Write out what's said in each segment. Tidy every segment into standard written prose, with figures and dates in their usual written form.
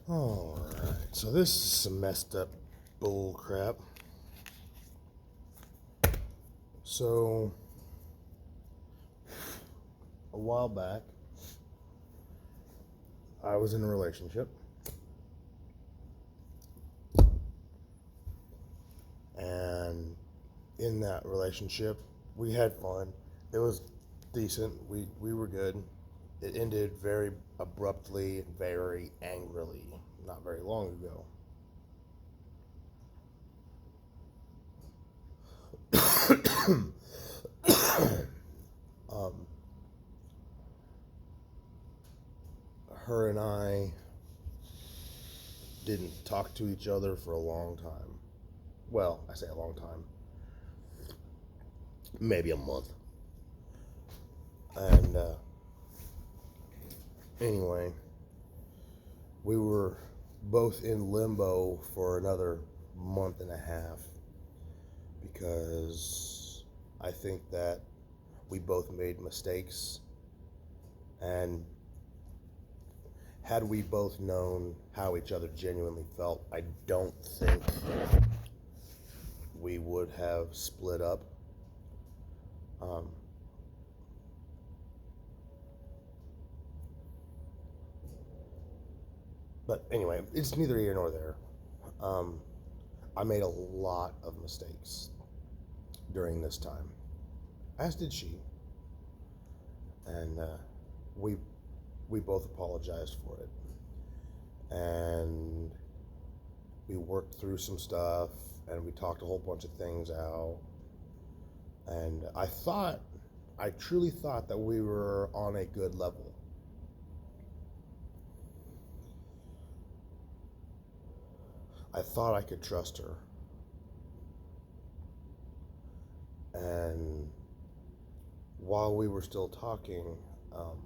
Alright, so this is some messed up bull crap. So, a while back, I was in a relationship. And in that relationship, we had fun. It was decent. We were good. It ended very abruptly and very angrily not very long ago. um, Her and I didn't talk to each other for a long time. Well, I say a long time, maybe a month. And anyway, we were both in limbo for another month and a half because I think that we both made mistakes, and had we both known how each other genuinely felt, I don't think we would have split up. Um, but anyway, it's neither here nor there. Um, I made a lot of mistakes during this time, as did she, and we we both apologized for it, and we worked through some stuff, and we talked a whole bunch of things out, and I truly thought that we were on a good level. I thought I could trust her, and while we were still talking, um,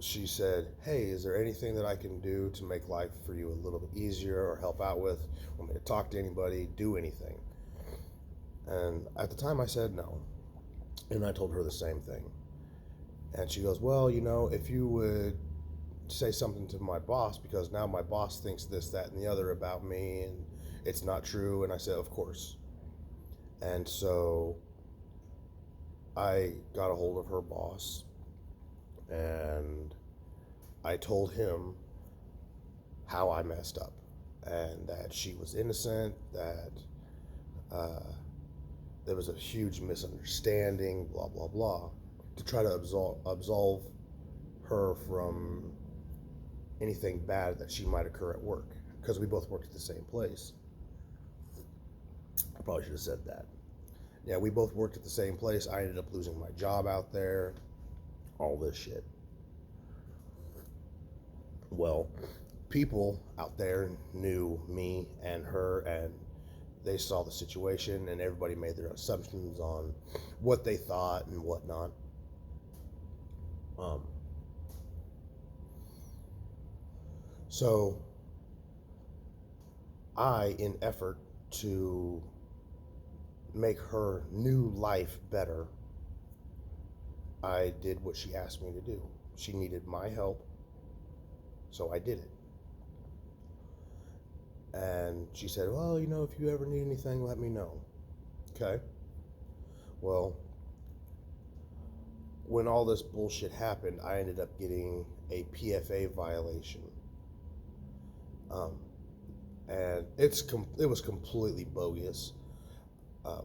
she said, "Hey, is there anything that I can do to make life for you a little bit easier or help out with? Want me to talk to anybody, do anything?" And at the time I said no. And I told her the same thing. And she goes, "Well, if you would say something to my boss, because now my boss thinks this, that, and the other about me, and it's not true." And I said, "Of course." And so I got a hold of her boss, and I told him how I messed up, and that she was innocent, that uh, there was a huge misunderstanding, blah, blah, blah, to try to absolve her from anything bad that she might occur at work, because we both worked at the same place. I probably should have said that. Yeah, we both worked at the same place. I ended up losing my job out there, all this shit. Well, people out there knew me and her, and they saw the situation, and everybody made their assumptions on what they thought and whatnot. Um, so in effort to make her new life better, I did what she asked me to do. She needed my help, so I did it. And she said, "Well, if you ever need anything, let me know." Okay. Well, when all this bullshit happened, I ended up getting a PFA violation. Um, and it was completely bogus. Um,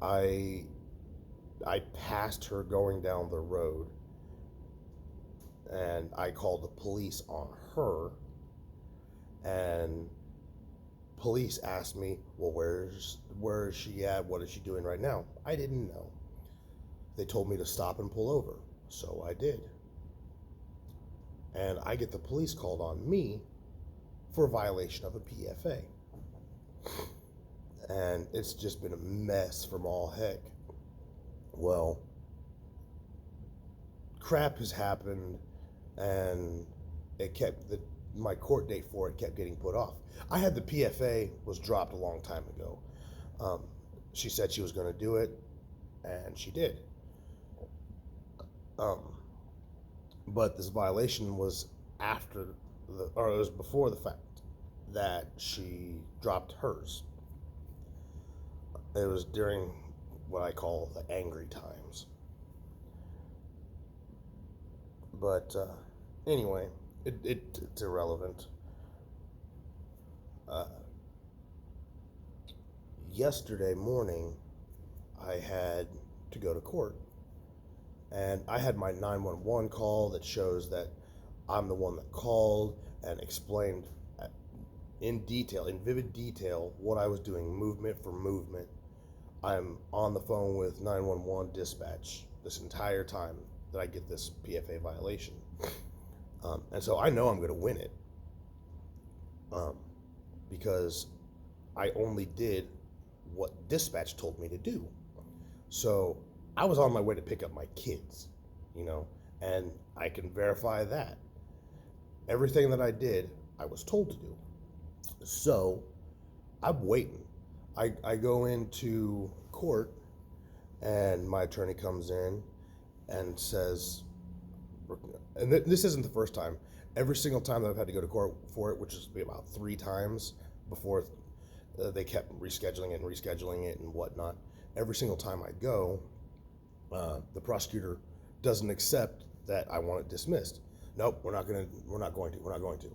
I I passed her going down the road, and I called the police on her, and police asked me, "Well, where is she at? What is she doing right now?" I didn't know. They told me to stop and pull over, so I did. And I get the police called on me for a violation of a PFA. And it's just been a mess from all heck. Well, crap has happened, and my court date for it kept getting put off. I had the PFA was dropped a long time ago. Um, she said she was going to do it, and she did. Um, But this violation was or it was before the fact that she dropped hers. It was during what I call the angry times. But anyway, it's irrelevant. Uh, Yesterday morning, I had to go to court, and I had my 911 call that shows that I'm the one that called and explained in detail, in vivid detail, what I was doing, movement for movement. I'm on the phone with 911 dispatch this entire time that I get this PFA violation. And so I know I'm going to win it because I only did what dispatch told me to do. So I was on my way to pick up my kids, and I can verify that. Everything that I did, I was told to do. So I'm waiting. I go into court, and my attorney comes in and says, and this isn't the first time. Every single time that I've had to go to court for it, which is about 3 times before they kept rescheduling it and whatnot. Every single time I go, the prosecutor doesn't accept that I want it dismissed. Nope, we're not going to.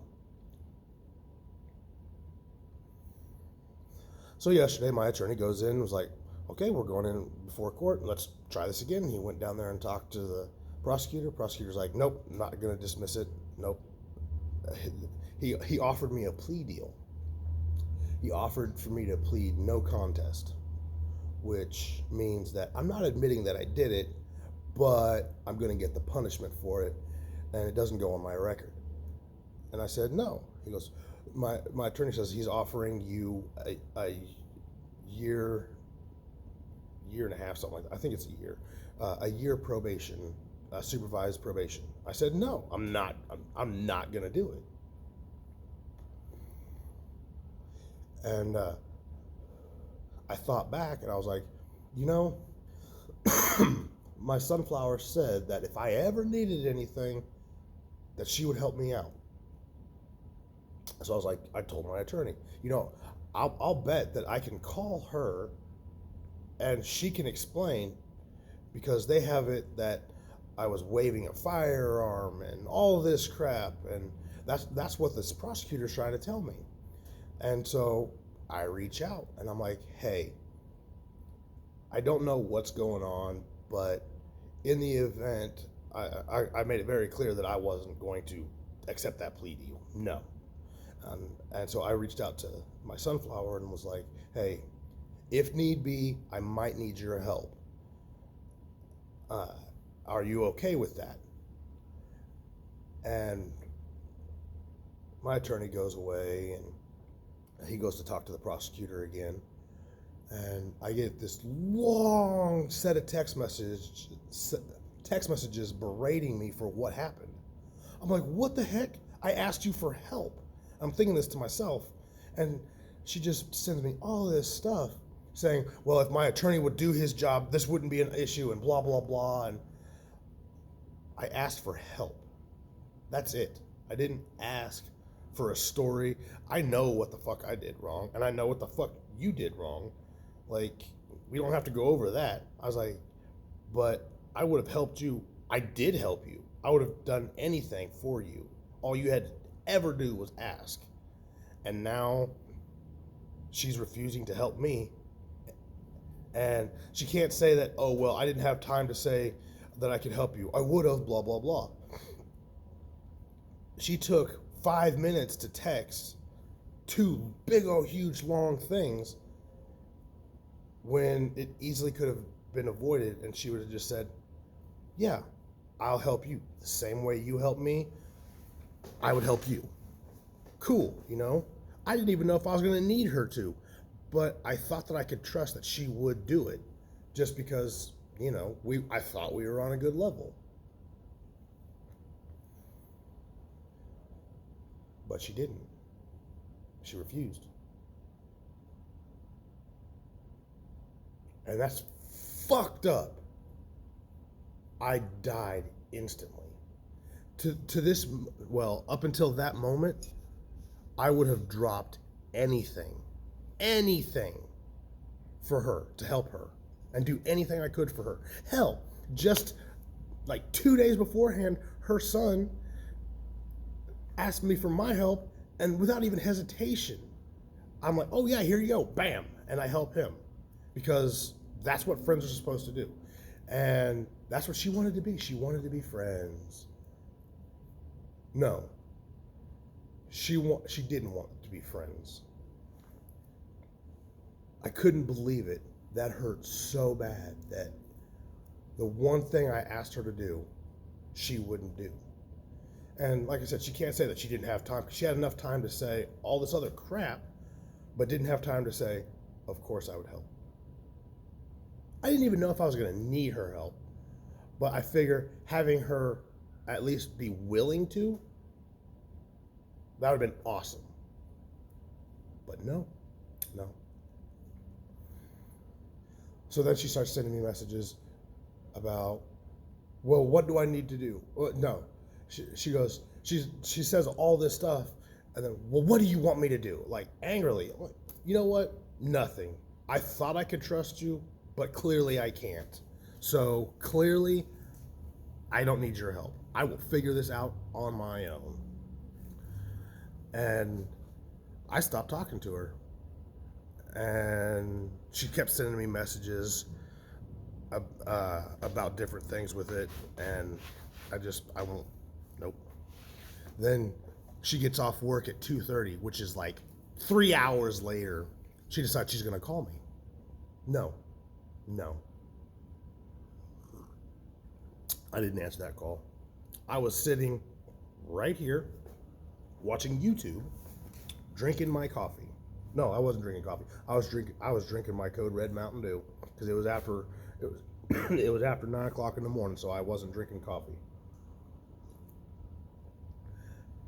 So yesterday, my attorney goes in and was like, okay, we're going in before court. Let's try this again. He went down there and talked to the prosecutor. Prosecutor's like, nope, not going to dismiss it. Nope. He offered me a plea deal. He offered for me to plead no contest, which means that I'm not admitting that I did it, but I'm going to get the punishment for it, and it doesn't go on my record. And I said, no. He goes, my attorney says he's offering you a year and a half, something like that. I think it's a year probation, supervised probation. I said, no, I'm not going to do it. And I thought back, and I was like, my sunflower said that if I ever needed anything, that she would help me out. So I was like, I told my attorney, I'll bet that I can call her and she can explain, because they have it that I was waving a firearm and all this crap, and that's what this prosecutor's trying to tell me. And so I reach out and I'm like, hey, I don't know what's going on, but in the event, I made it very clear that I wasn't going to accept that plea deal. No. And so I reached out to my sunflower and was like, hey, if need be, I might need your help. Are you okay with that? And my attorney goes away, and he goes to talk to the prosecutor again. And I get this long set of text messages berating me for what happened. I'm like, what the heck? I asked you for help. I'm thinking this to myself. And she just sends me all this stuff saying, well, if my attorney would do his job, this wouldn't be an issue, and blah, blah, blah. And I asked for help. That's it. I didn't ask for a story. I know what the fuck I did wrong, and I know what the fuck you did wrong. Like, we don't have to go over that. I was like, but I would have helped you. I did help you. I would have done anything for you. All you had to ever do was ask. And now she's refusing to help me. And she can't say that, oh, well, I didn't have time to say that I could help you. I would have, blah, blah, blah. She took 5 minutes to text 2 big old huge long things when it easily could have been avoided, and she would have just said, yeah, I'll help you. The same way you help me, I would help you. Cool, I didn't even know if I was going to need her to, but I thought that I could trust that she would do it, just because, I thought we were on a good level. But she didn't. She refused. And that's fucked up. I died instantly. to this, well, up until that moment, I would have dropped anything for her to help her and do anything I could for her. Hell, just like 2 days beforehand, her son asked me for my help, and without even hesitation, I'm like, oh yeah, here you go, bam, and I help him because that's what friends are supposed to do. And that's what she wanted to be. She wanted to be friends. No, she didn't want to be friends. I couldn't believe it. That hurt so bad that the one thing I asked her to do, she wouldn't do. And like I said, she can't say that she didn't have time, because she had enough time to say all this other crap, but didn't have time to say, of course I would help. I didn't even know if I was going to need her help, but I figure having her at least be willing to, that would have been awesome. But no. So then she starts sending me messages about, well, what do I need to do? Well, no. She goes, she says all this stuff, and then, well, what do you want me to do? Like, angrily. I'm like, you know what? Nothing. I thought I could trust you, but clearly I can't. So clearly, I don't need your help. I will figure this out on my own. And I stopped talking to her. And she kept sending me messages about different things with it, and I won't, nope. Then she gets off work at 2:30, which is like 3 hours later. She decides she's gonna call me. No. I didn't answer that call. I was sitting right here watching YouTube, drinking my coffee. No, I wasn't drinking coffee. I was drinking my Code Red Mountain Dew, because it was after 9 o'clock in the morning, so I wasn't drinking coffee.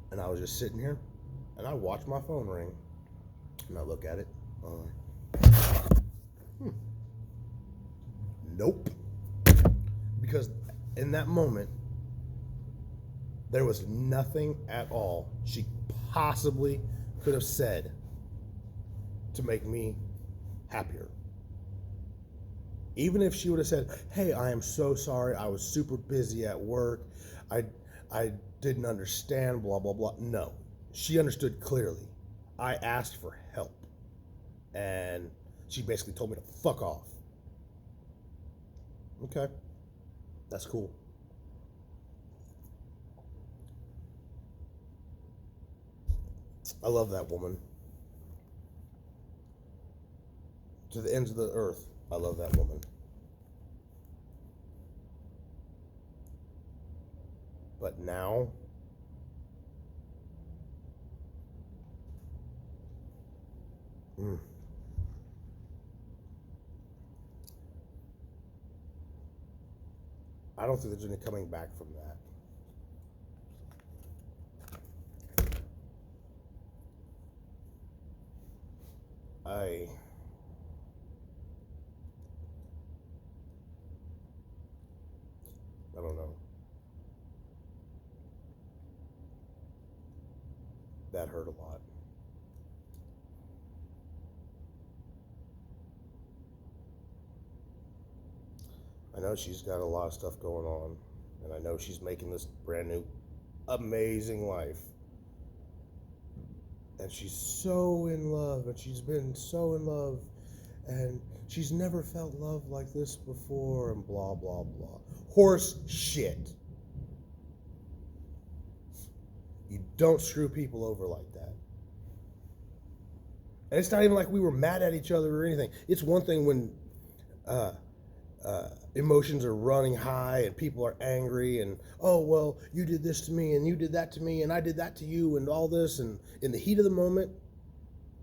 And I was just sitting here, and I watched my phone ring, and I look at it. Nope. Because in that moment, there was nothing at all she possibly could have said to make me happier. Even if she would have said, hey, I am so sorry, I was super busy at work, I didn't understand, blah, blah, blah. No, she understood clearly. I asked for help, and she basically told me to fuck off. Okay, that's cool. I love that woman. To the ends of the earth, I love that woman. But now, I don't think there's any coming back from that. I don't know. That hurt a lot. I know she's got a lot of stuff going on, and I know she's making this brand new, amazing life. And she's so in love, and she's been so in love, and she's never felt love like this before, and blah, blah, blah. Horse shit. You don't screw people over like that. And it's not even like we were mad at each other or anything. It's one thing when emotions are running high and people are angry and, oh, well, you did this to me and you did that to me and I did that to you and all this. And in the heat of the moment,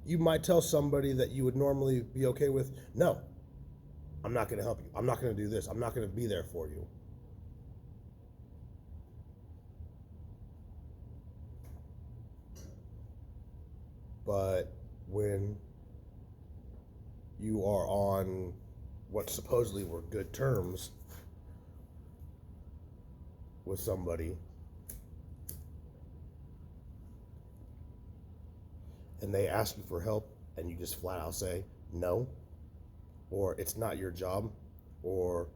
you might tell somebody that you would normally be okay with, no, I'm not going to help you. I'm not going to do this. I'm not going to be there for you. But when you are on what supposedly were good terms with somebody, and they ask you for help and you just flat out say no, or it's not your job, or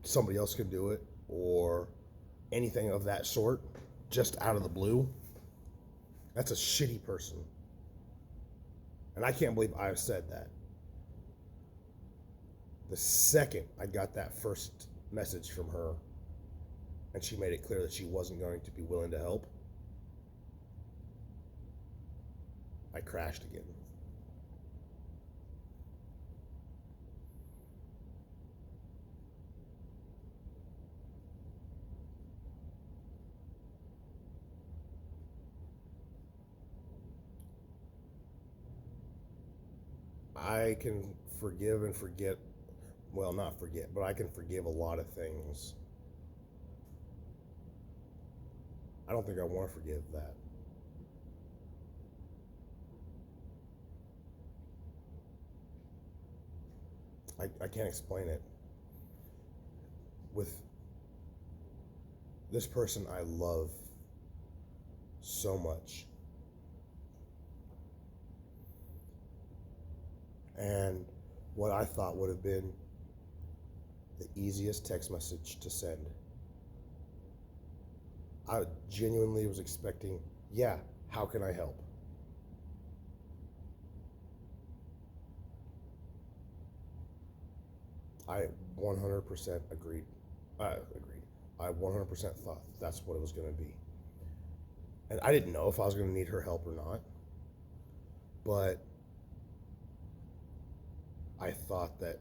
somebody else can do it, or anything of that sort, just out of the blue, that's a shitty person. And I can't believe I've said that. The second I got that first message from her and she made it clear that she wasn't going to be willing to help, I crashed again. I can forgive and forget, well, not forget, but I can forgive a lot of things. I don't think I want to forgive that. I can't explain it. With this person I love so much, and what I thought would have been the easiest text message to send, I genuinely was expecting, yeah, how can I help? I 100% agreed. Agreed. I 100% thought that's what it was going to be. And I didn't know if I was going to need her help or not, but I thought that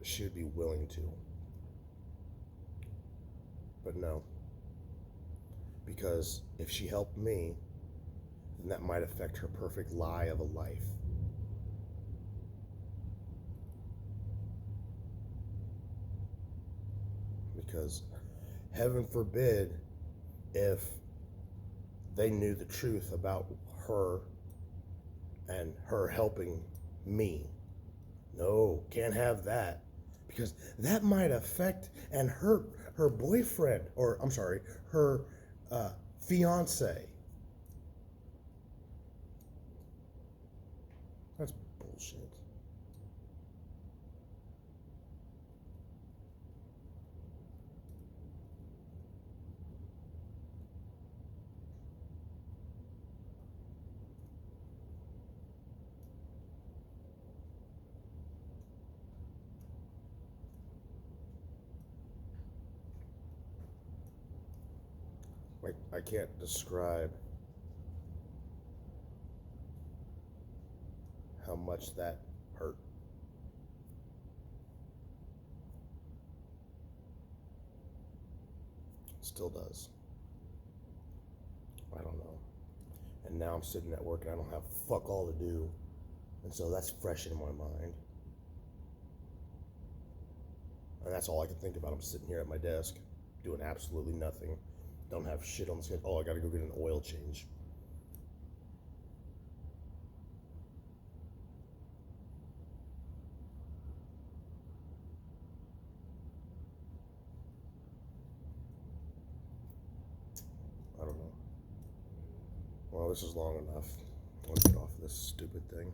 she would be willing to. But no. Because if she helped me, then that might affect her perfect lie of a life. Because heaven forbid if they knew the truth about her and her helping me. No, can't have that. Because that might affect and hurt her boyfriend, or I'm sorry, her fiance. That's bullshit. Like, I can't describe how much that hurt. Still does. I don't know. And now I'm sitting at work and I don't have fuck all to do. And so that's fresh in my mind. And that's all I can think about. I'm sitting here at my desk doing absolutely nothing. Don't have shit on the schedule. Oh, I gotta go get an oil change. I don't know. Well, this is long enough. Let's get off this stupid thing.